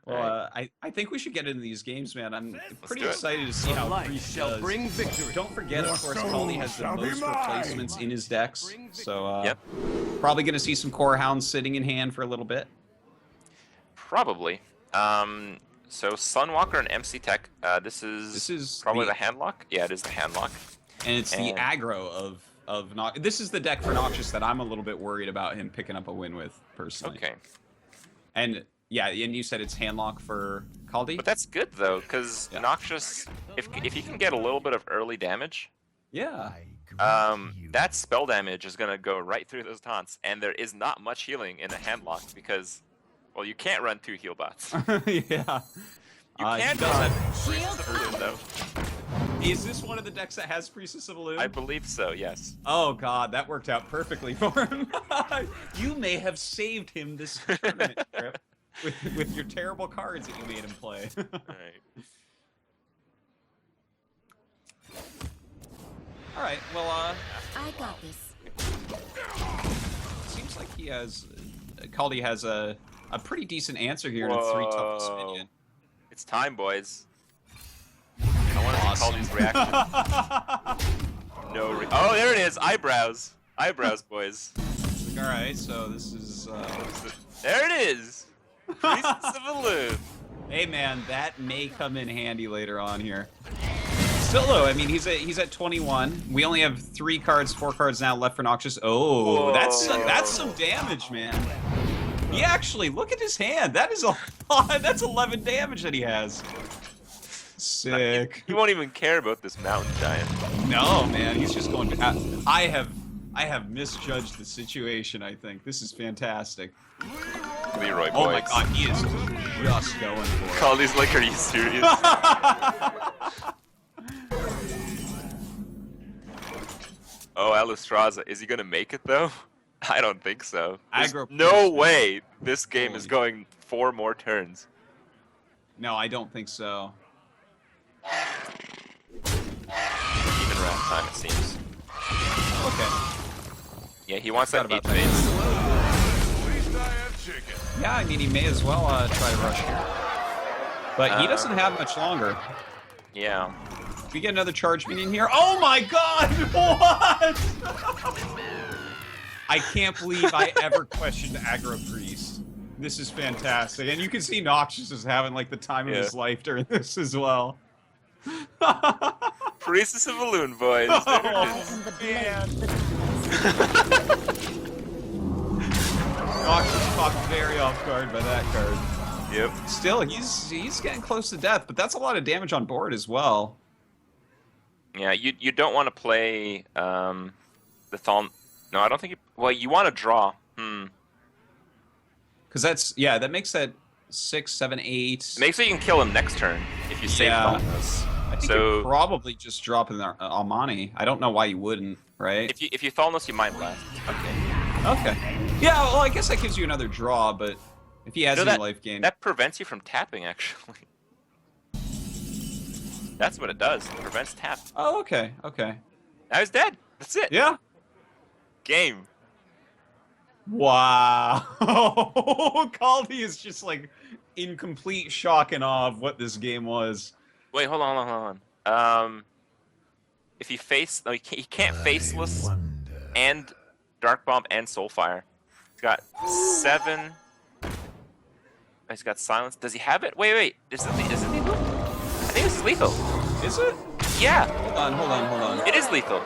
Well, Right. I think we should get into these games, man. I'm pretty do it. excited to see how Light Priest shall does. bring victory. Don't forget, of course, Kaldi has the most replacements in his decks. So, Yep. probably going to see some Core Hounds sitting in hand for a little bit. Probably. So Sunwalker and MC Tech. This is probably the handlock. Yeah, it is the handlock. And it's the aggro of Nox. This is the deck for Noxious that I'm a little bit worried about him picking up a win with, personally. Okay. And yeah, and you said it's handlock for Kaldi? But that's good though, because Noxious, if he can get a little bit of early damage, that spell damage is gonna go right through those taunts, and there is not much healing in a handlock because, well, you can't run 2 heal bots. Yeah. You can run Priestess of Elune though. Is this one of the decks that has Priestess of Elune? I believe so, yes. Oh god, that worked out perfectly for him. You may have saved him this tournament trip with your terrible cards that you made him play. Alright. Alright, well, I got this. seems like he has... Kaldi has a pretty decent answer here to 3 toughest minion. It's time, boys. I want to see Kaldi's reaction. Oh, there it is! Eyebrows! Eyebrows, boys. Alright, so this is... There it is! Priestess of Elune. Hey man, that may come in handy later on here. Still though, I mean, he's at 21. We only have 4 cards now left for Noxious. Oh, that's some damage, man. He actually, look at his hand. That is a lot. That's 11 damage that he has. Sick. He won't even care about this mountain giant. No, man, he's just going. I have misjudged the situation. I think this is fantastic. Leroy, boys. Oh my god, he is just going for it. Kaldi's like, are you serious? Oh, Alistraza, is he gonna make it though? I don't think so. There's no way this game is going 4 more turns. No, I don't think so. Even round time, it seems. Okay. Yeah, he wants that 8 that. phase. Yeah, I mean, he may as well try to rush here. But he doesn't have much longer. Yeah. We get another charge minion here. Oh my god! What? I can't believe I ever questioned Aggro Priest. This is fantastic. And you can see Noxious is having like the time of his life during this as well. Priestess of Elune, boys. Noxious caught very off guard by that card. Yep. Still, he's getting close to death, but that's a lot of damage on board as well. Yeah, you don't want to play the Thal. No, I don't think. Well, you want to draw. Because that makes that 6, 7, 8. Makes it you can kill him next turn if you save Thalnos. I think you're probably just dropping the Almani. I don't know why you wouldn't, right? If you Thalnos, you might last. Okay. Yeah, well, I guess that gives you another draw, but if he has any life gain... That prevents you from tapping, actually. That's what it does. It prevents tap. Oh, okay, okay. Now he's dead. That's it. Yeah. Game. Wow. Kaldi is just like in complete shock and awe of what this game was. Wait, hold on. If he he can't faceless and Dark Bomb and Soulfire. He's got 7. He's got silence. Does he have it? Wait. Is it lethal? I think this is lethal. Is it? Yeah. Hold on. It is lethal.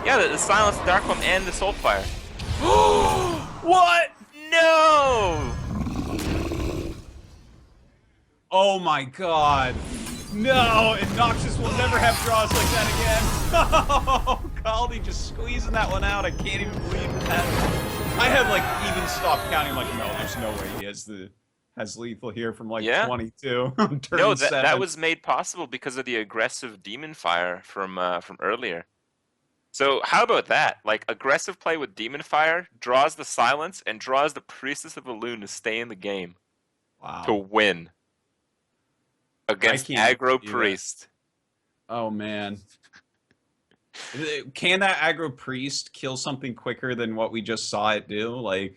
Yeah, the silence, the Dark Bomb, and the Soulfire. What? No! Oh my god. No, and Noxious will never have draws like that again. Oh, Kaldi just squeezing that one out. I can't even believe that. I had like even stopped counting. Like, no, there's no way he has lethal here from like 22. No, that was made possible because of the aggressive Demon Fire from earlier. So how about that? Like, aggressive play with Demon Fire draws the silence and draws the Priestess of Elune to stay in the game. Wow. To win. Against Aggro Priest. Oh, man. Can that Aggro Priest kill something quicker than what we just saw it do? Like,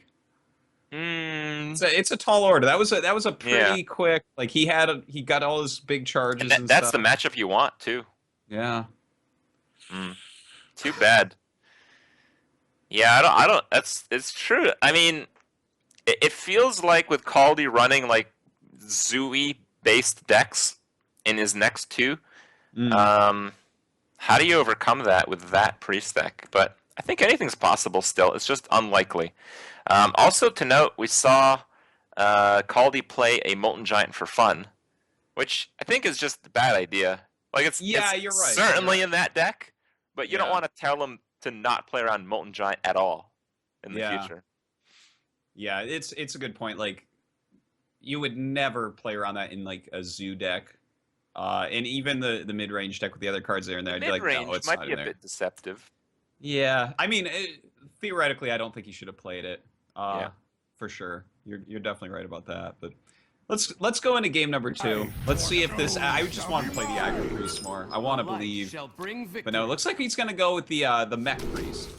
It's a tall order. That was a pretty quick. Like he got all his big charges and that's stuff. the matchup you want too. Yeah. Too bad. Yeah, I don't. It's true. I mean, it feels like with Kaldi running like Zooey based decks in his next two. How do you overcome that with that priest deck? But I think anything's possible still. It's just unlikely. Also to note, we saw Kaldi play a Molten Giant for fun, which I think is just a bad idea. Like it's you're right. Certainly in that deck, but you don't want to tell him to not play around Molten Giant at all in the future. Yeah, it's a good point. Like you would never play around that in like a zoo deck. And even the mid-range deck with the other cards there and there, I'd be like, no, it's might not be in there. A bit deceptive. Yeah, I mean, theoretically, I don't think he should have played it. For sure. You're definitely right about that. But let's go into game number 2. Let's see if this. I just want to play the aggro priest more. I want to believe, but no, it looks like he's gonna go with the mech priest.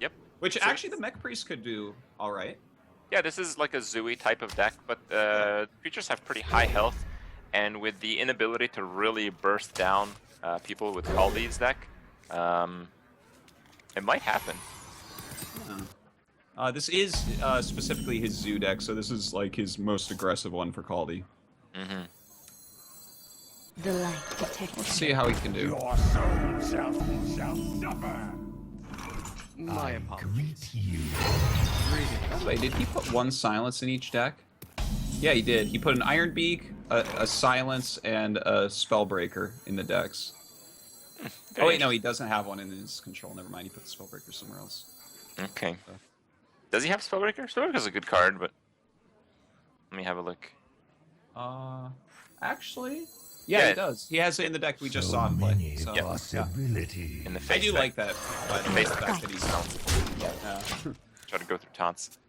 Yep. Which actually the mech priest could do all right. Yeah, this is like a Zooey type of deck, but creatures have pretty high health. And with the inability to really burst down people with Kaldi's deck, it might happen. This is specifically his zoo deck, so this is like his most aggressive one for Kaldi. The light protects. Let's see how he can do. Your soul shall suffer. My apologies. By the way, did he put one silence in each deck? Yeah, he did. He put an Iron Beak, a silence, and a Spellbreaker in the decks. Oh wait, no, he doesn't have one in his control. Never mind, he put the Spellbreaker somewhere else. Okay. Does he have Spellbreaker? Spellbreaker's a good card, but let me have a look. Actually, yeah, he does. He has it in the deck we just saw him play. So, In the face I do deck. like that. By the Face fact that he's Try to go through taunts.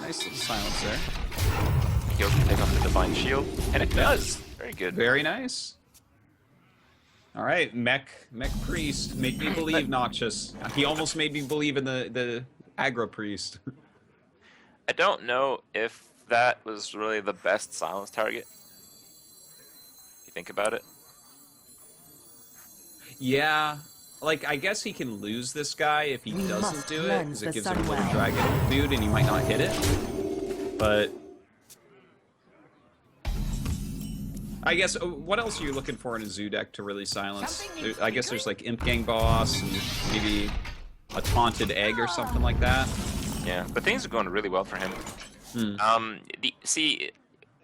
nice little silence there. He'll take off the Divine Shield, and it does. Very good. Very nice. All right, mech priest, make me believe, Noxious. He almost made me believe in the aggro priest. I don't know if that was really the best silence target. If you think about it. Yeah, like I guess he can lose this guy if he doesn't do it, because it gives him a little dragon dude, and he might not hit it. But I guess what else are you looking for in a zoo deck to really silence? I guess there's like Imp Gang Boss and maybe a Taunted Egg or something like that. Yeah, but things are going really well for him. See,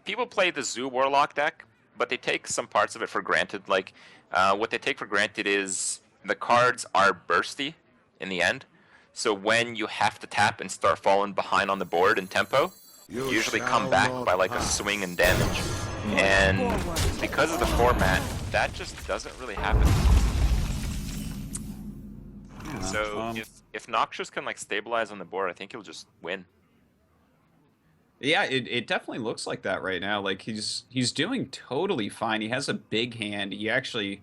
people play the Zoo Warlock deck, but they take some parts of it for granted. Like, what they take for granted is the cards are bursty in the end. So when you have to tap and start falling behind on the board in tempo, you usually come back by like a swing and damage. And because of the format, that just doesn't really happen. Yeah, So if Noxious can like stabilize on the board, I think he'll just win. Yeah, it definitely looks like that right now. Like he's doing totally fine. He has a big hand. He actually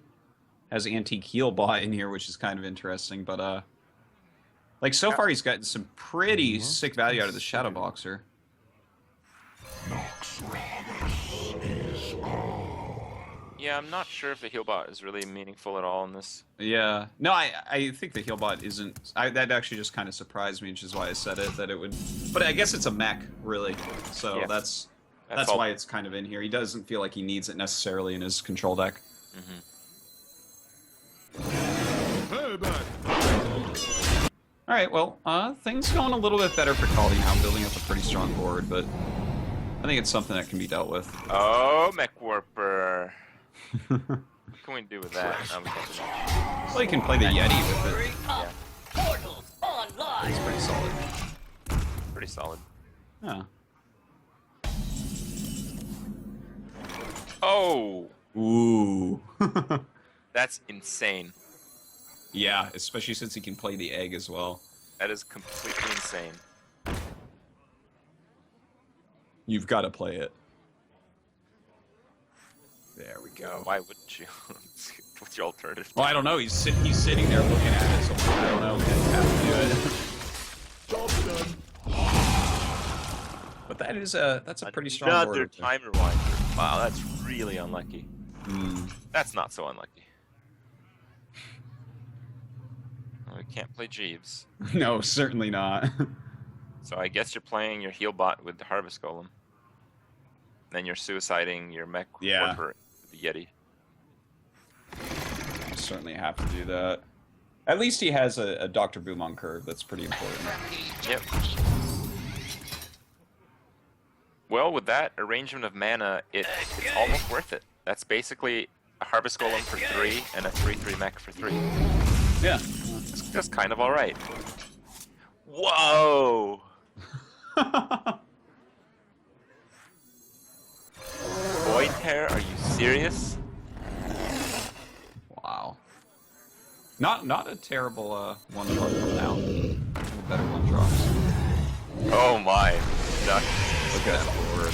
has Antique Heal Bot in here, which is kind of interesting. But like so far, he's gotten some pretty sick value out of the Shadow Boxer. Yeah, I'm not sure if the Healbot is really meaningful at all in this. Yeah, no, I think the Healbot isn't. that actually just kind of surprised me, which is why I said it, that it would. But I guess it's a mech, really. So Yeah. that's all. why it's kind of in here. He doesn't feel like he needs it necessarily in his control deck. All right, well, things going a little bit better for Kaldi now, building up a pretty strong board, but I think it's something that can be dealt with. Oh, Mech Warper. What can we do with that? We can't do much. Well, you can play the Yeti with it. Yeah, It's pretty solid. pretty solid. Yeah. Oh, Ooh. that's insane. Yeah, especially since he can play the egg as well. That is completely insane. You've got to play it. There we go. Why wouldn't you? What's your alternative? Well, I don't know. He's sitting there looking at it, so I don't know. Have to do it. But that's a pretty strong Another order. time rewinder. Wow, that's really unlucky. That's not so unlucky. Well, we can't play Jeeves. No, certainly not. So I guess you're playing your heal bot with the Harvest Golem. Then you're suiciding your mech worker, the Yeti. Certainly have to do that. At least he has a Dr. Boom on curve. That's pretty important. Yep. Well, with that arrangement of mana, it's almost worth it. That's basically a Harvest Golem for 3 and a 3/3 mech for 3. Yeah. That's kind of alright. Whoa! Void Tear, are you serious? Wow. Not a terrible one drop from now. Better one drops. Oh my. Look at that board.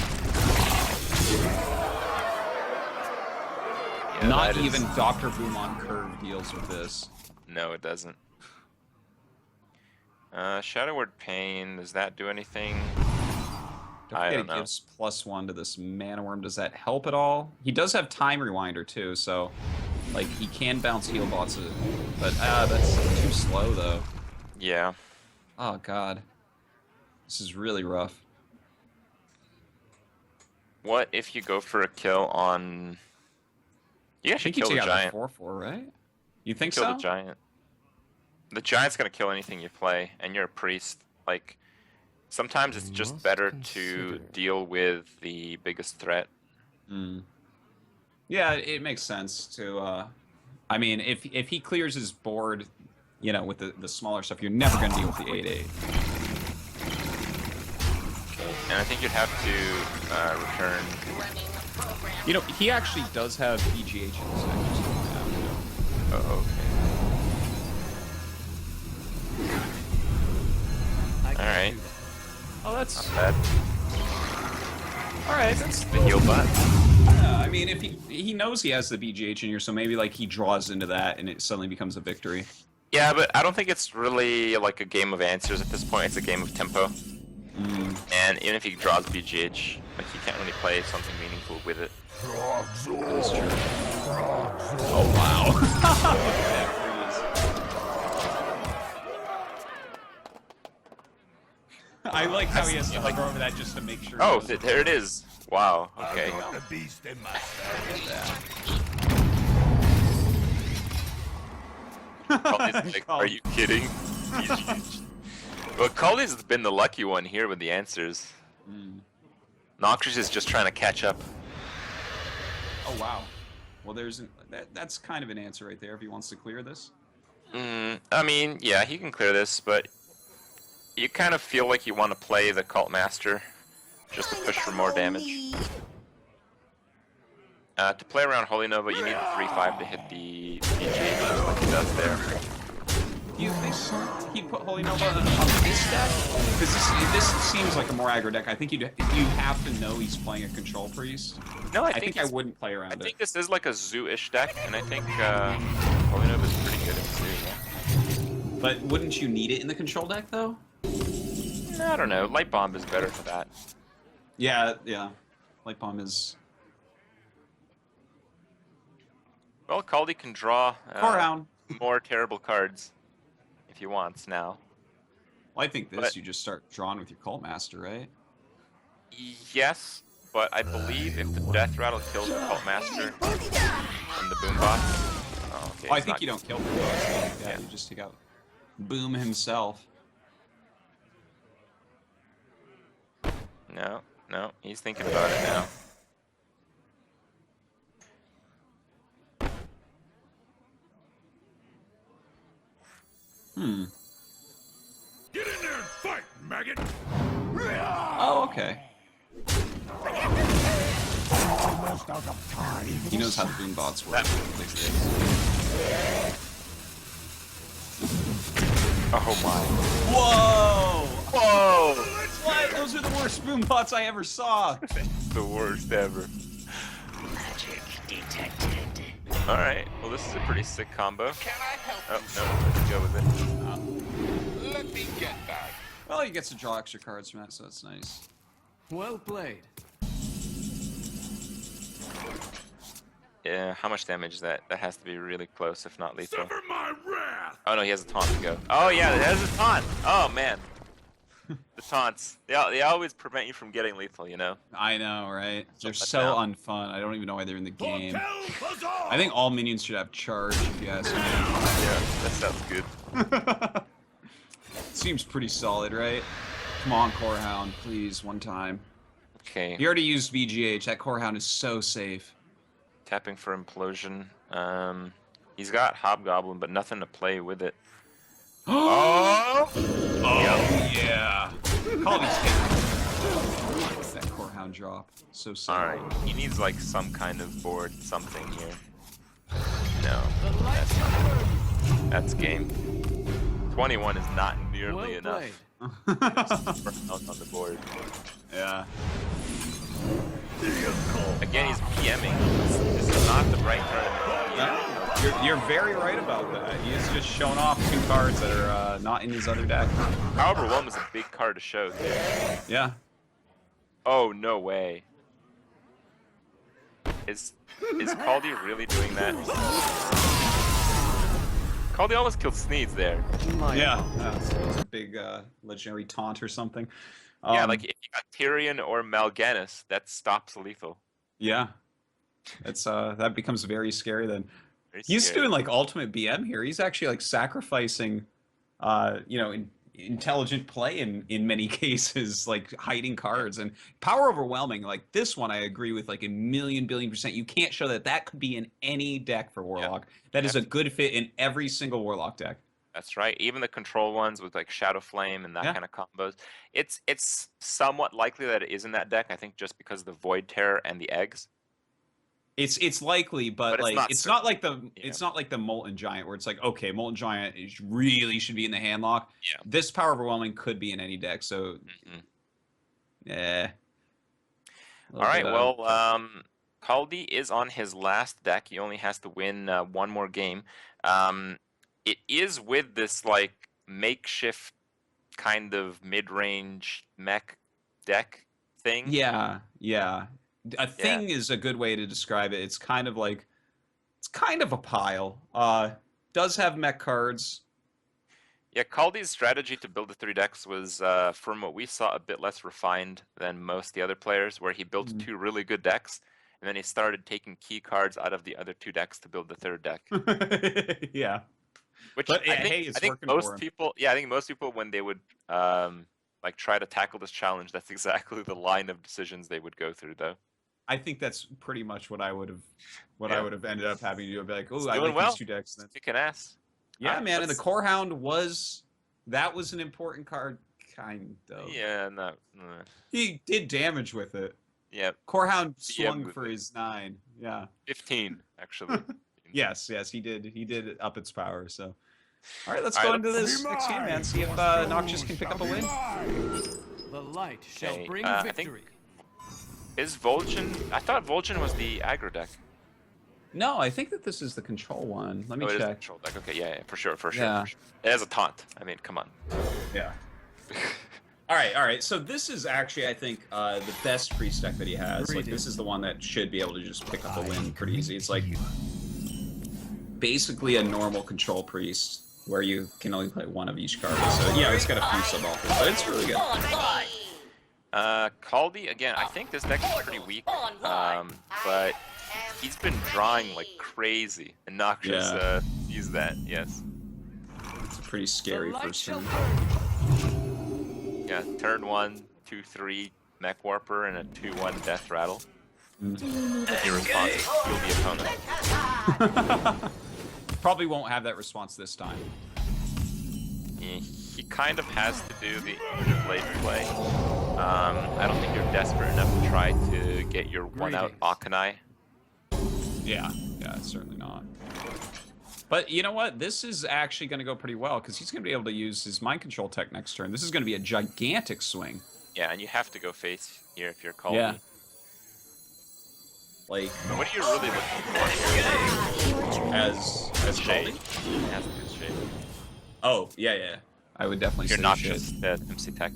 Yeah, Not even Dr. Boom on curve deals with this. No, it doesn't. Shadow Word Pain, does that do anything? I don't know. It gives +1 to this Mana Worm. Does that help at all? He does have Time Rewinder too, so like he can bounce heal bots, but that's too slow though. Yeah. Oh god, this is really rough. What if you go for a kill on? You actually kill the giant. 4/4, right? You think Kill so? the giant. The giant's gonna kill anything you play, and you're a priest. Like, sometimes it's just better to deal with the biggest threat. Yeah, it makes sense to. I mean, if he clears his board, you know, with the smaller stuff, you're never gonna deal with the 8/8. And I think you'd have to return. You know, he actually does have BGH in his deck. Just so you know. Oh, okay. Alright. Oh, that's Not bad. alright. That's The heal bot. yeah. I mean, if he knows he has the BGH in here, so maybe like he draws into that and it suddenly becomes a victory. Yeah, but I don't think it's really like a game of answers at this point. It's a game of tempo. And even if he draws BGH, like he can't really play something meaningful with it. That's true. Oh wow! Look at that freeze. I like how he has to hover over that just to make sure. Oh, there it is. Wow. Okay. The beast in my Kaldi's like, are you kidding? BGH. Well, Kaldi's been the lucky one here with the answers. Noxious is just trying to catch up. Oh wow. Well, that's kind of an answer right there if he wants to clear this. I mean, yeah, he can clear this, but you kind of feel like you want to play the Cult Master just to push for more damage. To play around Holy Nova, you need a 3/5 to hit the BGH, just like he does there. Do you think he'd put Holy Nova on this deck? Because this seems like a more aggro deck. I think you have to know he's playing a Control Priest. No, I think think I wouldn't play around I it. think this is like a zoo-ish deck, and I think Holy Nova is pretty good at zoo. Yeah. But wouldn't you need it in the Control deck though? I don't know. Light Bomb is better for that. Yeah. Light Bomb is Well, Kaldi can draw around. more terrible cards if he wants now. Well, I think this But- you just start drawing with your Cult Master, right? Yes, but I believe if the Death Rattle kills the Cult Master from the Boombox... Oh, okay. Oh, I it's think not- you don't kill him. Yeah, you just take out Boom himself. No, he's thinking about it now. Get in there and fight, maggot! Oh, okay. Almost out of time. He knows how the boom bots work. Oh my. Whoa! Whoa! What? Those are the worst boom bots I ever saw. The worst ever. All right. Well, this is a pretty sick combo. Can I help Oh you, no, let's go with it. Let me get back. Well, he gets to draw extra cards from that, so that's nice. Well played. Yeah. How much damage is that? That has to be really close, if not lethal. Sever my wrath. Oh no, he has a taunt to go. Oh yeah, it has a taunt. Oh man. The taunts. They always prevent you from getting lethal, you know? I know, right? They're But so now- unfun. I don't even know why they're in the game. Hotel Bazaar. I think all minions should have charge, if you ask me. Yeah, that sounds good. Seems pretty solid, right? Come on, Corehound, please, one time. Okay. He already used VGH. That Corehound is so safe. Tapping for implosion. He's got Hobgoblin, but nothing to play with it. Oh yeah. Kaldi's taking that Corehound drop. So safe. Alright, he needs like some kind of board something here. No, that's game. 21 is not nearly Well enough played. for out on the board. Yeah. Again, he's PMing. This is not the right tournament. No, you're very right about that. He's just shown off 2 cards that are not in his other deck. However, one was a big card to show too. Yeah. Oh, no way. Is Kaldi really doing that? Kaldi almost killed Sneeds there. My Yeah. apologies. It's a big legendary taunt or something. Yeah, like if you got Tyrion or Mal'Ganis, that stops lethal. Yeah. It's that becomes very scary then. Very He's scary. doing like ultimate BM here. He's actually like sacrificing you know, intelligent play in many cases, like hiding cards and power overwhelming. Like this one, I agree with like a million billion %. You can't show that that could be in any deck for Warlock. That is a good fit in every single Warlock deck. That's right. Even the control ones with like Shadow Flame and that kind of combos. It's somewhat likely that it is in that deck. I think just because of the Void Terror and the eggs. It's likely, but it's like not it's certain. not like the Molten Giant where it's like, okay, Molten Giant really should be in the handlock. Yeah. This power overwhelming could be in any deck, so yeah. All right. Well, Kaldi is on his last deck. He only has to win one more game. It is with this like makeshift kind of mid-range mech deck thing. Yeah. A thing is a good way to describe it. It's kind of a pile. Does have mech cards. Yeah, Kaldi's strategy to build the 3 decks was, from what we saw, a bit less refined than most the other players, where he built 2 really good decks, and then he started taking key cards out of the other 2 decks to build the 3rd deck. Yeah. Which But, I hey, think, it's I think working for most him. people, I think most people when they would like try to tackle this challenge, that's exactly the line of decisions they would go through, though. I think that's pretty much what I would have ended up having to do. I'd be like, oh, I doing like well. these 2 decks. Then. Kicking ass. Yeah, Alright, man, and the let's- Corehound was an important card, kind of. Yeah, no. He did damage with it. Yeah, Corehound swung with for it. his 9. Yeah. 15 actually. Yes, he did up its power. So, all right, let's All go right, into this next game, man. See if Noxious can pick up a win. The light shall Okay, bring I think- victory. Is Vol'jin? I thought Vol'jin was the aggro deck. No, I think that this is the control one. Let me Oh, it is the check. control deck. Okay, yeah, for sure. Yeah. It has a taunt. I mean, come on. Yeah. All right. So this is actually, I think, the best priest deck that he has. Like, this is the one that should be able to just pick up a win pretty easy. It's like basically a normal control priest where you can only play 1 of each card. So yeah, it's got a few sub-alters, but it's really good. Kaldi, again, I think this deck is pretty weak, but he's been drawing like crazy, and Noxious used that, yes. It's a pretty scary first turn. Yeah, turn 1, 2, 3, Mech Warper, and a 2-1 Death Rattle. And your response is heal the opponent. Probably won't have that response this time. He kind of has to do the Blade play. I don't think you're desperate enough to try to get your 1-out Akanai. Yeah, certainly not. But you know what? This is actually going to go pretty well because he's going to be able to use his mind control tech next turn. This is going to be a gigantic swing. Yeah, and you have to go face here if you're Kaldi. Yeah. Like, What are you really looking for here? As Shade. Kaldi? It has to be the shade. Oh, yeah, yeah. I would definitely You're say Noxious, shade. dead. MC Tech.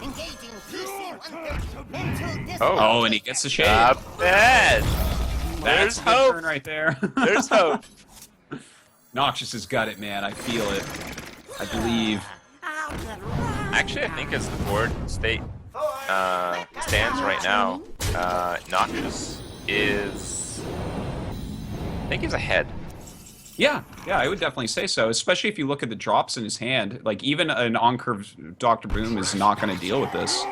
Engaging PC-130. Mental dissonance. Oh, and he gets the shade. Not bad. That's There's a good hope. turn right there. There's hope. Noxious has got it, man. I feel it. I believe. Actually, I think as the board state stands right now, Noxious is. I think he's ahead. Yeah, I would definitely say so. Especially if you look at the drops in his hand. Like, even an on-curve Dr. Boom is not going to deal with this.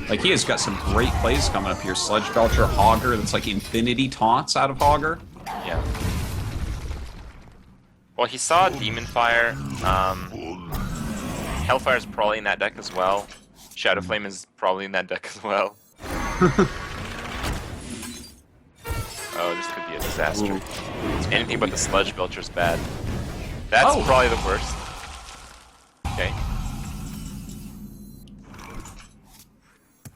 Like, he has got some great plays coming up here. Sludge Belcher, Hogger, that's like infinity taunts out of Hogger. Yeah. Well, he saw Demon Fire. Hellfire's probably in that deck as well. Shadow Flame is probably in that deck as well. Oh, this could be a disaster. Ooh. Anything but the Sludge Belcher's bad. That's probably the worst. Okay.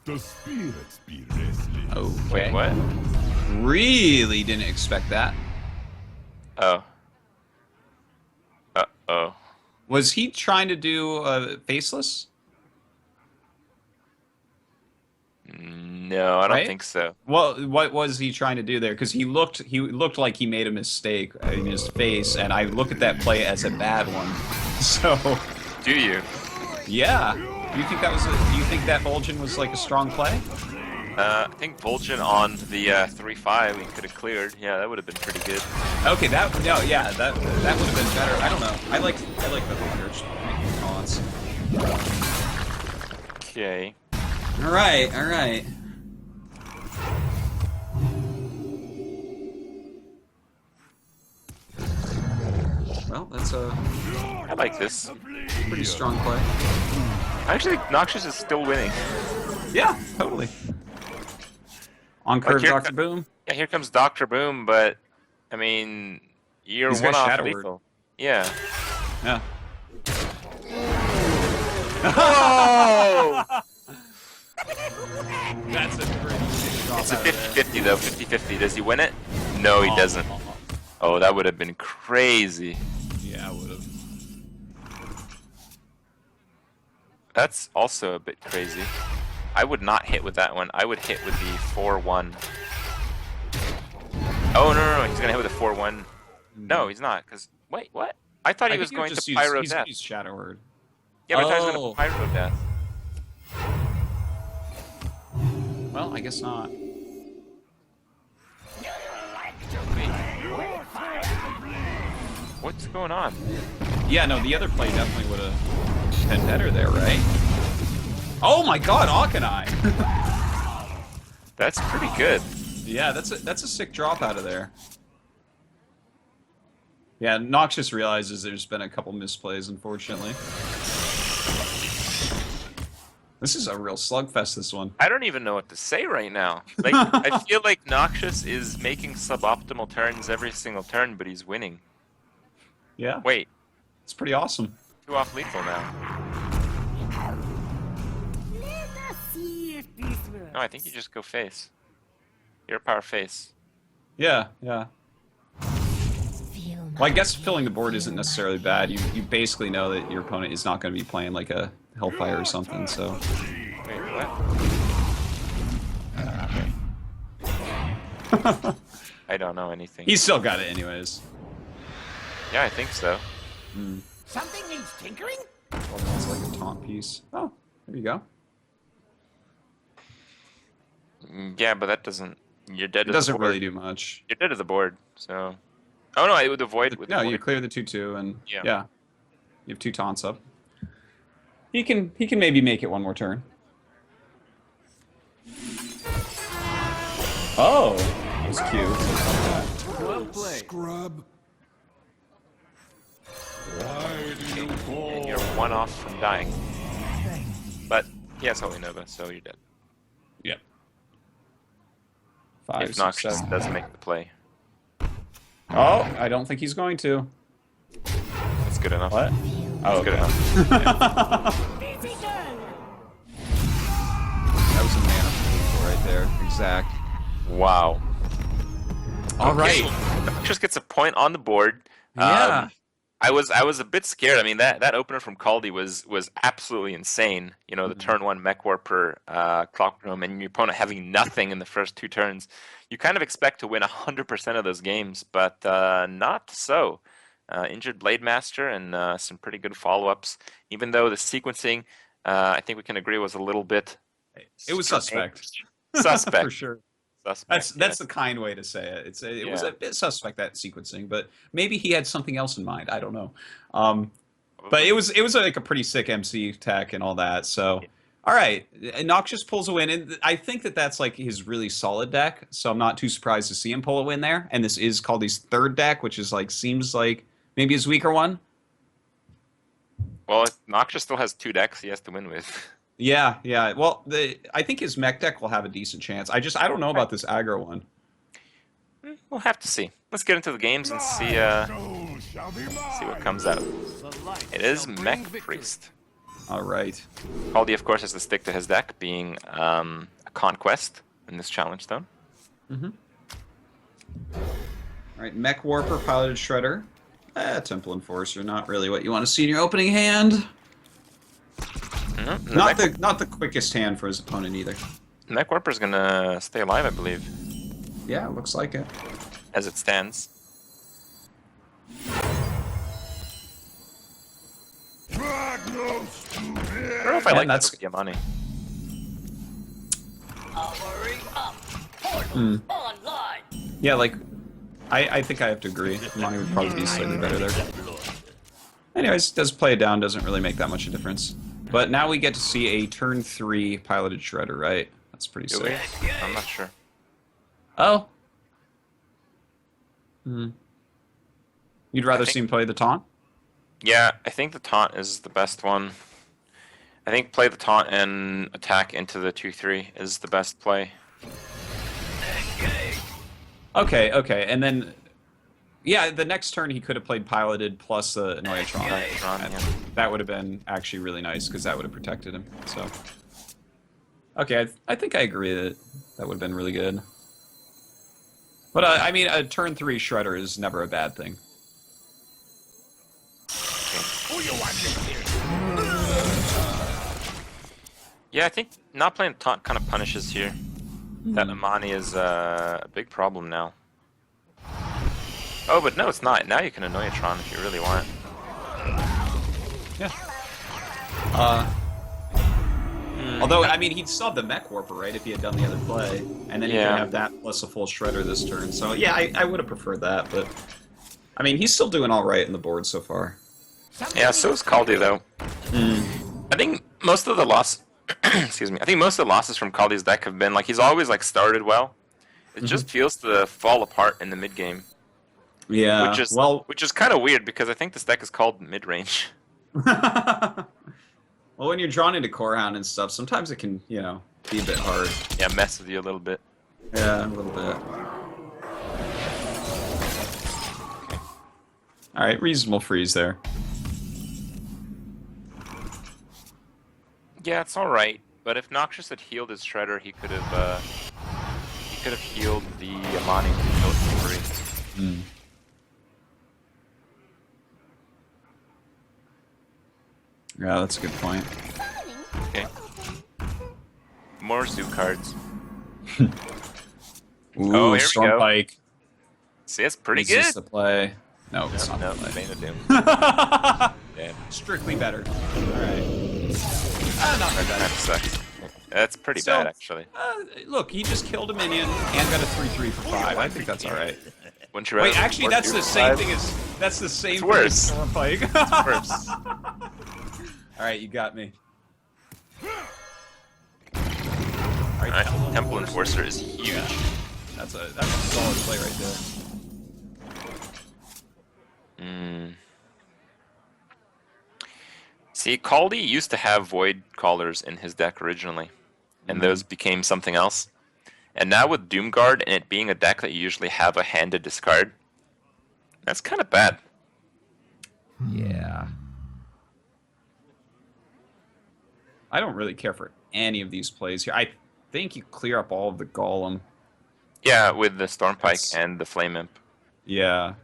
The spirits be restless. Okay. Wait, what? Really didn't expect that. Oh. Uh-oh. Was he trying to do Faceless? No, I don't Right? think so. Well, what was he trying to do there? Because he looked like he made a mistake in his face, and I look at that play as a bad one. So, Do you? yeah. Do you think that Vol'jin was like a strong play? I think Vol'jin on the 3-5 we could have cleared. Yeah, that would have been pretty good. Okay, that would have been better. I don't know. I like the Hogger making taunts. Okay. All right. Well, that's a I like this. pretty strong play. Actually, Noxious is still winning. Yeah, totally. On curve, here Dr. Boom. Yeah, here comes Dr. Boom, but, I mean, you're He's got one off Shadow Word. lethal. Yeah. Yeah. Oh! That's a pretty sick drop. It's a 50-50 though, 50-50. Does he win it? No, he doesn't. Oh, that would have been crazy. Yeah, I would have. That's also a bit crazy. I would not hit with that one. I would hit with the 4-1. Oh, no, he's gonna hit with a 4-1. No, he's not, because, wait, what? I thought he was going to Pyro Death. He's Shadow Word. Yeah, but I thought he was going to Pyro Death. Well, I guess not. What's going on? Yeah, no, the other play definitely would have been better there, right? Oh my God, Akanai! That's pretty good. Yeah, that's a sick drop out of there. Yeah, Noxious realizes there's been a couple misplays, unfortunately. This is a real slugfest, this one. I don't even know what to say right now. Like, I feel like Noxious is making suboptimal turns every single turn, but he's winning. Yeah, Wait, it's pretty awesome. 2 off lethal now. Let us see if this works. No, I think you just go face. You're a power face. Yeah. Feel Well, I guess filling the board isn't necessarily bad. You basically know that your opponent is not going to be playing like a Hellfire or something, so... Wait, what? I don't know anything. He's still got it anyways. Yeah, I think so. Something needs tinkering? Well, that's like a taunt piece. Oh, there you go. Yeah, but that doesn't... You're dead It to the doesn't board. really do much. You're dead to the board, so... Oh no, I would avoid with the No, void. you clear the 2/2 and Yeah. yeah. You have 2 taunts up. He can maybe make it one more turn. Oh, that was cute. Well played. Scrub. Why do you And fall? you're 1 off from dying. But he has Holy Nova, so you're dead. Yeah. 5, If 6, Noxious 7. doesn't make the play. Oh, I don't think he's going to. That's good enough. What? Oh, That's good okay. enough. That was a mana pool right there. Exact. Wow. All right. Noxious gets a point on the board. Yeah. I was a bit scared. I mean, that opener from Kaldi was absolutely insane. You know, the turn 1 Mech Warper, Clock Room, and your opponent having nothing in the first 2 turns. You kind of expect to win 100% of those games, but not so. Injured Blade Master and some pretty good follow-ups. Even though the sequencing, I think we can agree, was a little bit. It was suspect. Suspect. For sure. Suspect. That's the kind way to say it. It was a bit suspect, that sequencing, but maybe he had something else in mind. I don't know. But it was like a pretty sick MC tech and all that. So, all right, Noxious pulls a win, and I think that's like his really solid deck. So I'm not too surprised to see him pull a win there. And this is Kaldi's third deck, which is like seems like maybe his weaker one. Well, Noxious still has 2 decks he has to win with. Yeah, yeah. Well, I think his mech deck will have a decent chance. I don't know about this aggro one. We'll have to see. Let's get into the games and see what comes out. It is Mech Priest. All right. Kaldi, of course, has to stick to his deck, being a conquest in this Challengestone. All right, Mech Warper, Piloted Shredder. Temple Enforcer, not really what you want to see in your opening hand. Not the quickest hand for his opponent either. Mech Warper's gonna stay alive, I believe. Yeah, looks like it. As it stands. I don't know if I like that's that with Yamani. Yeah, like, I think I have to agree. Money would probably be slightly better there. Anyways, does play it down, doesn't really make that much of a difference. But now we get to see a turn 3 Piloted Shredder, right? That's pretty Do we? sick. I'm not sure. Oh. You'd rather see him play the taunt? Yeah, I think the taunt is the best one. I think play the taunt and attack into the 2-3 is the best play. Okay, okay, and then... Yeah, the next turn he could have played Piloted plus the Noyatron. Yeah. That would have been actually really nice, because that would have protected him, so... Okay, I think I agree that that would have been really good. But, I mean, a turn 3 Shredder is never a bad thing. Yeah, I think not playing taunt kind of punishes here. That Amani is a big problem now. Oh, but no, it's not. Now you can annoy a Tron if you really want. Yeah. Although, I mean, he'd still have the Mech Warper, right, if he had done the other play. And then he could have that plus a full Shredder this turn. So, yeah, I would have preferred that, but... I mean, he's still doing all right in the board so far. Yeah, so is Kaldi, though. I think most of the loss... excuse me. I think most of the losses from Kaldi's deck have been, like, he's always, like, started well. It just feels to fall apart in the mid-game. Yeah, which is kind of weird, because I think this deck is called mid-range. Well, when you're drawn into Corehound and stuff, sometimes it can, you know, be a bit hard. Yeah, mess with you a little bit. Yeah, a little bit. Alright, reasonable freeze there. Yeah, it's alright. But if Noxious had healed his Shredder, he could have healed the Amani to kill it for free. Yeah, that's a good point. Okay. More Zoo cards. Ooh, Oh, here we Storm go. Pike. See, it's pretty Is good. this the play? No, it's not No, the play. Bane of Doom. Damn. Strictly better. Alright. Not very That bad. sucks. That's pretty Still, bad, actually. Look, he just killed a minion and got a 3/3 for 5. I think that's alright. Wouldn't you rather Wait, actually, support that's Doom the same 5? thing as... That's the same It's thing worse. as Storm Pike. It's worse. Alright, you got me. Alright, Temple Enforcer is huge. That's a solid play right there. See, Kaldi used to have Void Callers in his deck originally, and those became something else. And now with Doomguard and it being a deck that you usually have a hand to discard, that's kind of bad. Yeah. I don't really care for any of these plays here. I think you clear up all of the Golem. Yeah, with the Storm Pike That's- and the Flame Imp. Yeah.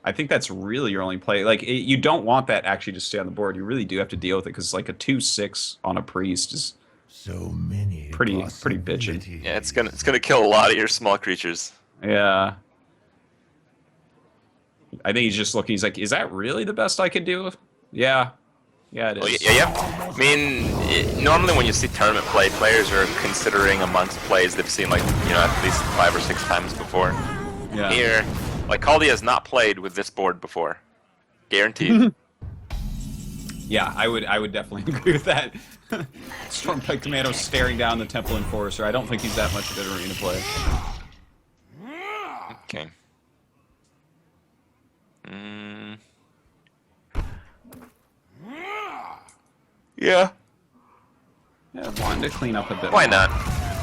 I think that's really your only play. Like, you don't want that actually to stay on the board. You really do have to deal with it because, like, a 2/6 on a priest is So many pretty bitchin'. Yeah, it's gonna kill a lot of your small creatures. Yeah. I think he's just looking. He's like, is that really the best I could do? Yeah. Yeah, it Well, is. yeah. I mean, normally when you see tournament play, players are considering amongst plays they've seen like at least 5 or 6 times before. Yeah. Here, like Kaldi has not played with this board before, guaranteed. Yeah, I would definitely agree with that. Stormpike Commando staring down the Temple Enforcer. I don't think he's that much of an arena play. Okay. Yeah. Yeah, wanted to clean up a bit. Why more. not?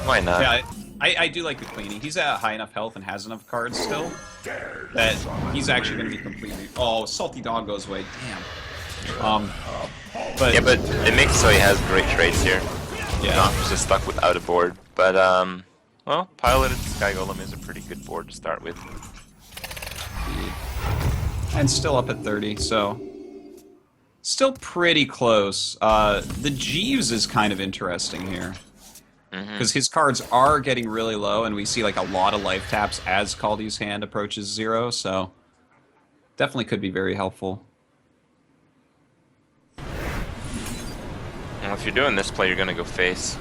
Why not? Yeah, I do like the cleaning. He's at high enough health and has enough cards still that he's actually going to be completely. Oh, Salty Dog goes away. Damn. But Yeah, but it makes it so he has great trades here. yeah, Noxious is stuck without a board, but well, Piloted Sky Golem is a pretty good board to start with. and still up at 30, so still pretty close. The Jeeves is kind of interesting here. Because his cards are getting really low, and we see like a lot of life taps as Kaldi's hand approaches 0, so definitely could be very helpful. Well, if you're doing this play, you're gonna go face.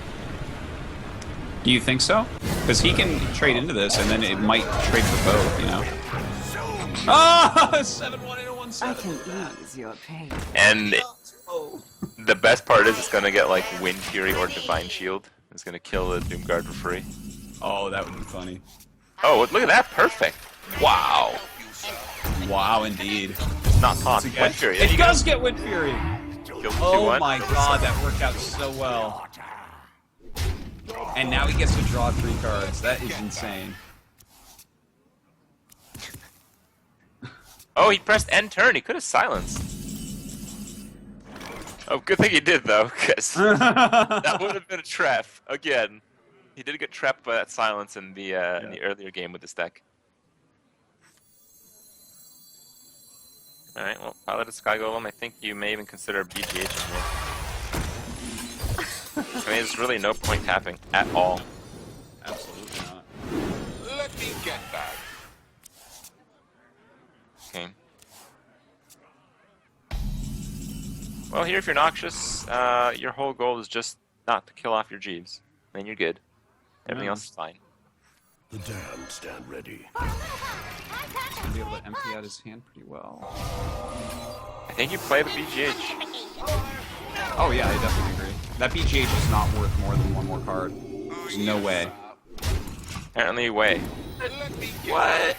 Do you think so? Because he can trade into this, and then it might trade for both, you know? Ah! 7-1 into 1 I 7. can ease your pain. And the best part is it's gonna get like Wind Fury or Divine Shield. It's gonna kill the Doomguard for free. Oh, that would be funny. Oh, look at that! Perfect. Wow. Wow, indeed. It's not taunt. It Wind Fury. it does get Wind Fury. Killed Oh 2-1. my god, that worked out so well. And now he gets to draw 3 cards. That is insane. Oh, he pressed end turn. He could have silenced. Oh, good thing he did though, because that would have been a trap again. He did get trapped by that silence in the earlier game with this deck. All right, well, Piloted Sky Golem. I think you may even consider a BGH in here. I mean, there's really no point tapping at all. Absolutely not. Let me get that. Okay. Well, here if you're Noxious, your whole goal is just not to kill off your Jeeves. Then you're good. Everything else is fine. The damned stand ready. He's gonna be able to empty out his hand pretty well. I think you play the BGH. Oh yeah, I definitely agree. That BGH is not worth more than 1 more card. There's no way. Apparently, way. What?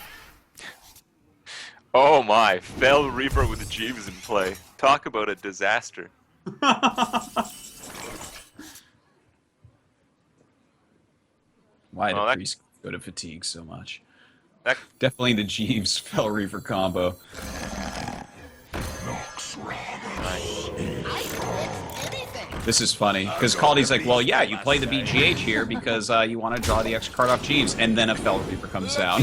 Oh my! Fell Reaper with the Jeeves in play. Talk about a disaster. Why Well, did that- Priest go to fatigue so much? That Definitely the Jeeves Fell Reaver combo. This is funny, because Kaldi's like, well, yeah, you play the BGH here because you want to draw the extra card off Jeeves, and then a Fell Reaper comes down.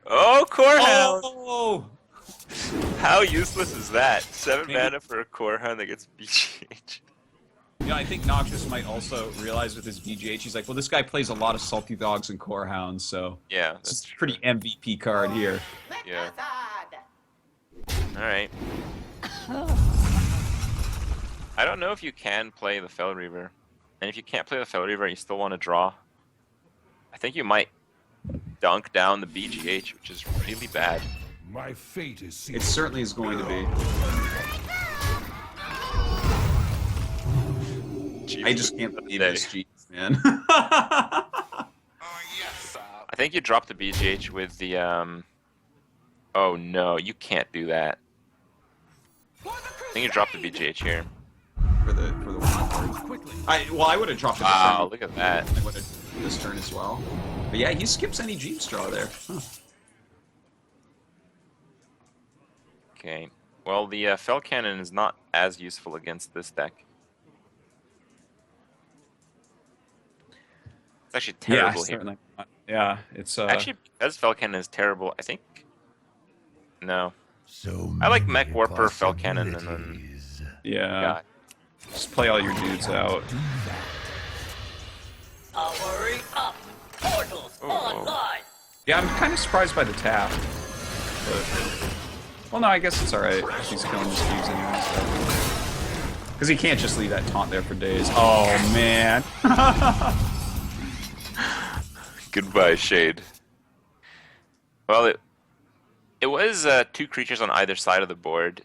oh, Corehound! Oh! How useless is that? 7 mana for a Corehound that gets BGH. You know, I think Noxious might also realize with his BGH, he's like, well, this guy plays a lot of Salty Dogs and Corehounds, so Yeah, this is that's a pretty MVP card here. Yeah. All right. I don't know if you can play the Fell Reaver, and if you can't play the Fell Reaver, and you still want to draw. I think you might dunk down the BGH, which is really bad. My fate is sealed. It certainly is going to be. I just can't believe this, Jeeves, man. I think you drop the BGH with the Oh no, you can't do that. I think you drop the BGH here. for the one card. I would have dropped it. Wow, look at that. I would have this turn as well. But yeah, he skips any Jeeves draw there. Huh. Okay. Well, the Fell Cannon is not as useful against this deck. It's actually terrible here. certainly. Yeah, it's Actually, because Fell Cannon is terrible, I think. No. So I like many Mech Warper, Fell Cannon, and then. possibilities. yeah. God. Just play all your dudes out. Powering up. Portals online. Yeah, I'm kind of surprised by the tap. But, well, no, I guess it's alright. He's killing his cubes anyway, so. Because he can't just leave that taunt there for days. Oh, man. Goodbye, Shade. Well, it was 2 creatures on either side of the board,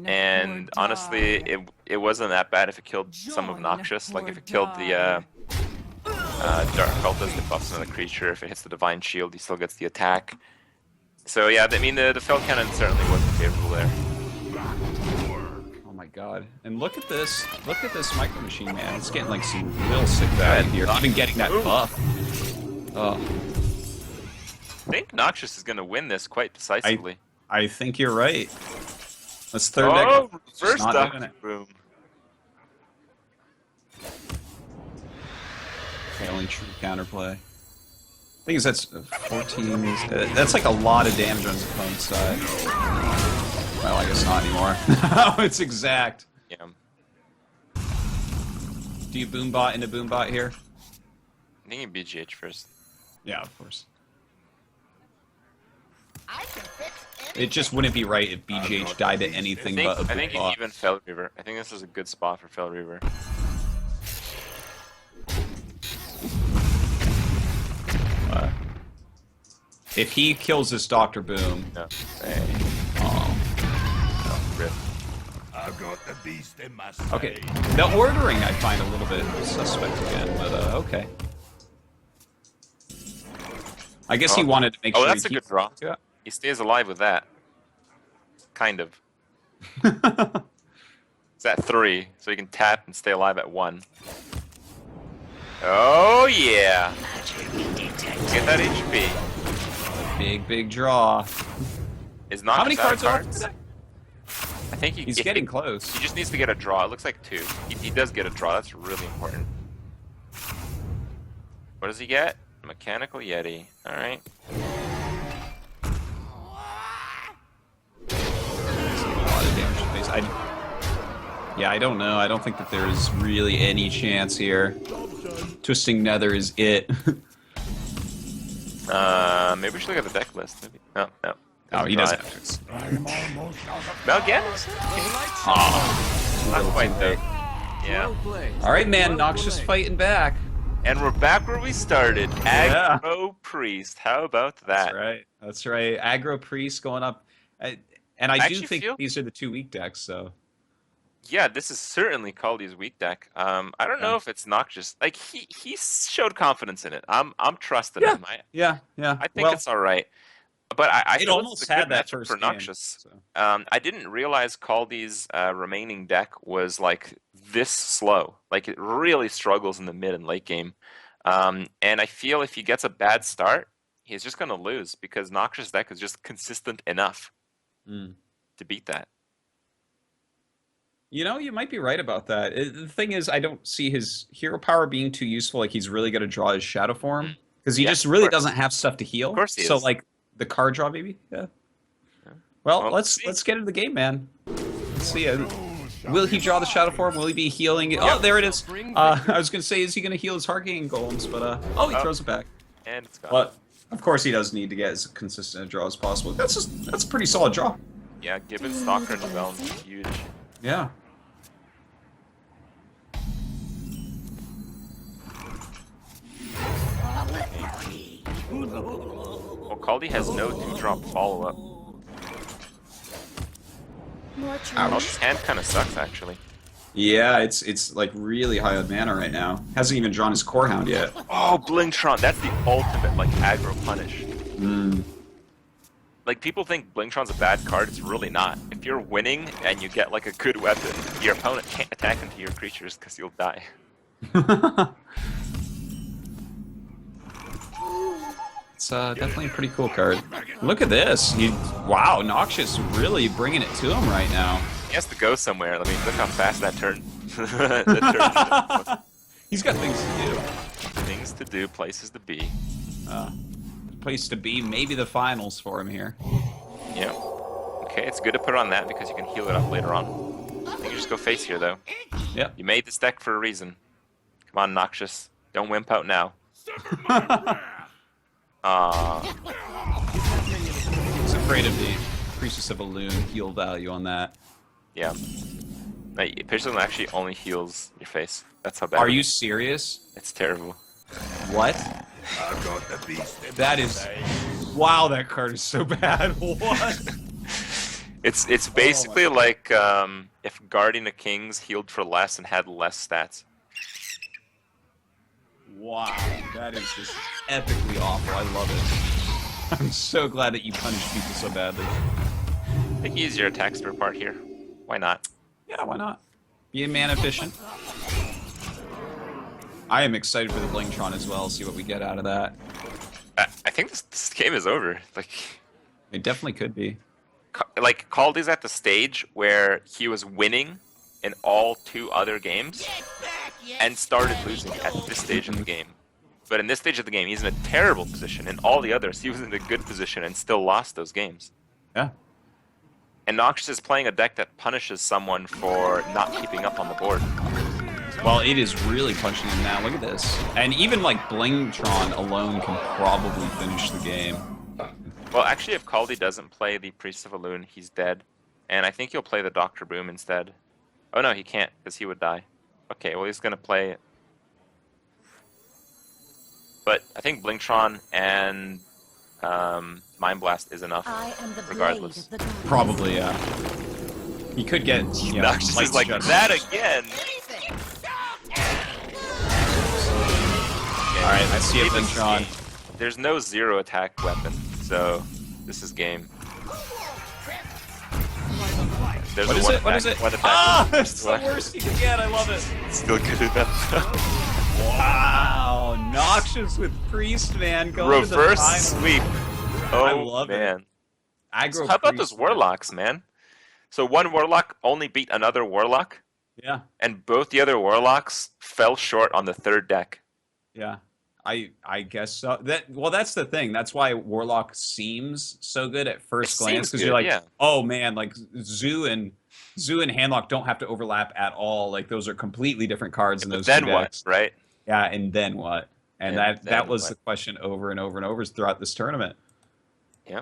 and honestly, it wasn't that bad if it killed some of Noxious. Like if it killed the Dark Cultist, it buffs another creature. If it hits the Divine Shield, he still gets the attack. So yeah, I mean the Fell Cannon certainly wasn't favorable there. Oh my god. And look at this. Look at this Micro Machine, man. It's getting like some real sick value here. Even getting that buff. Oh. I think Noxious is going to win this quite decisively. I think you're right. Let's third Oh, deck. reverse not Doctor doing it. Boom. Okay, only true counterplay. Thing is, that's 14. That's like a lot of damage on his opponent's side. Well, I guess not anymore. It's exact. Yeah. Do you boombot into boombot here? I think you BGH first. Yeah, of course. I can fix anything. It just wouldn't be right if BGH died to anything but a I think boombot. even Fell Reaver. I think this is a good spot for Fell Reaver. If he kills this Dr. Boom, No. oh, Rip. I've got the beast in my okay. The ordering I find a little bit suspect again, but okay. I guess he wanted to make sure. Oh, that's he a good keeps- draw. Yeah. He stays alive with that. Kind of. It's at 3, so he can tap and stay alive at 1. Oh yeah! Get that HP. Big draw. Is not How many cards are cards? left? I think He's getting close. He just needs to get a draw. It looks like 2. He does get a draw. That's really important. What does he get? Mechanical Yeti. All right. A lot of damage to face. Yeah, I don't know. I don't think that there is really any chance here. Twisting Nether is it. Maybe we should look at the deck list. Maybe. No. Oh, he doesn't draw have to. I'm almost out of Mal'Ganis? Oh, Not quite there. Yeah. Well played. all right, man. Well Noxious played. fighting back. And we're back where we started. Yeah. Aggro Priest. How about that? That's right. That's right. Aggro Priest going up. And I do actually think feel- these are the 2 weak decks, so. Yeah, this is certainly Kaldi's weak deck. I don't know if it's Noxious. Like he showed confidence in it. I'm trusting him. Yeah. I think well, it's all right. But I it feel almost it's a good had that matchup first for game, Noxious. so. I didn't realize Kaldi's remaining deck was like this slow. Like it really struggles in the mid and late game. And I feel if he gets a bad start, he's just going to lose because Noxious deck is just consistent enough to beat that. You know, you might be right about that. The thing is, I don't see his hero power being too useful. Like, he's really going to draw his shadow form. Because he Yeah, just of really course. doesn't have stuff to heal. Of course he So, is. like, the card draw, maybe? Yeah. Well, Well, let's get into the game, man. Let's see. Will he draw the shadow form? Will he be healing? Oh, there it is. I was going to say, is he going to heal his Heartgain Golems? But, oh, he throws it back. And it's gone. But, of course, he does need to get as consistent a draw as possible. That's a pretty solid draw. Yeah, Gibbon, Stalker, and Realms is huge. Yeah. Well, Kaldi has no 2-drop follow-up. More Kaldi's hand kind of sucks, actually. Yeah, it's like really high on mana right now. Hasn't even drawn his Core Hound yet. Oh, Blingtron, that's the ultimate, like, aggro punish. Like, people think Blingtron's a bad card, it's really not. If you're winning and you get, like, a good weapon, your opponent can't attack into your creatures because you'll die. It's definitely a pretty cool card. Look at this. Wow, Noxious really bringing it to him right now. He has to go somewhere. I mean, look how fast that turn. that turn. He's got things to do. Things to do, places to be. Place to be, maybe the finals for him here. Yeah. Okay, it's good to put on that because you can heal it up later on. I think you just go face here, though. Yep. You made this deck for a reason. Come on, Noxious. Don't wimp out now. He's afraid of the Priestess of Elune heal value on that. Yeah. Piercing actually only heals your face. That's how bad Are it you is. serious? It's terrible. What? I've got the beast in That is... Wow, that card is so bad. What? It's basically like if Guardian of Kings healed for less and had less stats. Wow, that is just epically awful. I love it. I'm so glad that you punish people so badly. I think use your attack spear part here. Why not? Yeah, why not? Be mana efficient. I am excited for the Blingtron as well. See what we get out of that. I think this game is over. Like It definitely could be. Kaldi's at the stage where he was winning in all 2 other games and started losing at this stage in the game. But in this stage of the game, he's in a terrible position. In all the others, he was in a good position and still lost those games. Yeah. And Noxious is playing a deck that punishes someone for not keeping up on the board. Well, it is really punching him now. Look at this. And even like Blingtron alone can probably finish the game. Well, actually, if Kaldi doesn't play the Priest of Elune, he's dead. And I think he'll play the Dr. Boom instead. Oh no, he can't, because he would die. Okay, well, he's going to play... But I think Blingtron and Mind Blast is enough, I am the blade regardless. of the gods. Probably, yeah. He could get, you know, Noxious Light is like, Shudder. that again! Alright, let's see if Even Blingtron... There's no 0 attack weapon, so this is game. There's What a is one it? What attack- is it? one attack Ah! weapon. It's the worst you can get. I love it. Still good enough. Wow. Noxious with Priest, man. Going Reverse to the final. sweep. Oh, I love it. man. Aggro So how about Priest, those Warlocks, man? So one Warlock only beat another Warlock, Yeah. and both the other Warlocks fell short on the 3rd deck. Yeah. I guess so. That's the thing. That's why Warlock seems so good at first It glance, seems because you're good, like, yeah. oh man, like Zoo and Handlock don't have to overlap at all. Like those are completely different cards in But those then two what, decks. right? Yeah, and then what? And And that then was what? the question over and over and over throughout this tournament. Yeah.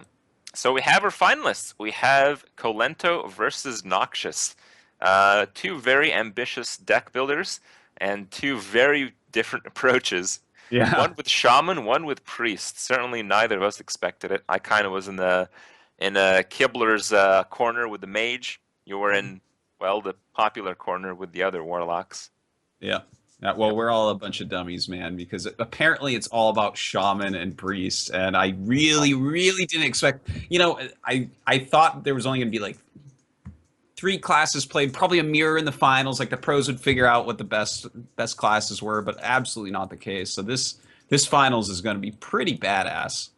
So we have our finalists. We have Kolento versus Noxious. 2 very ambitious deck builders and 2 very different approaches. Yeah. One with Shaman, one with Priest. Certainly neither of us expected it. I kind of was in Kibler's corner with the Mage. You were in, well, the popular corner with the other Warlocks. Yeah. Well, we're all a bunch of dummies, man, because apparently it's all about Shaman and Priest, and I really, really didn't expect... You know, I thought there was only going to be, like, 3 classes played, probably a mirror in the finals, like the pros would figure out what the best classes were, but absolutely not the case. So this finals is going to be pretty badass.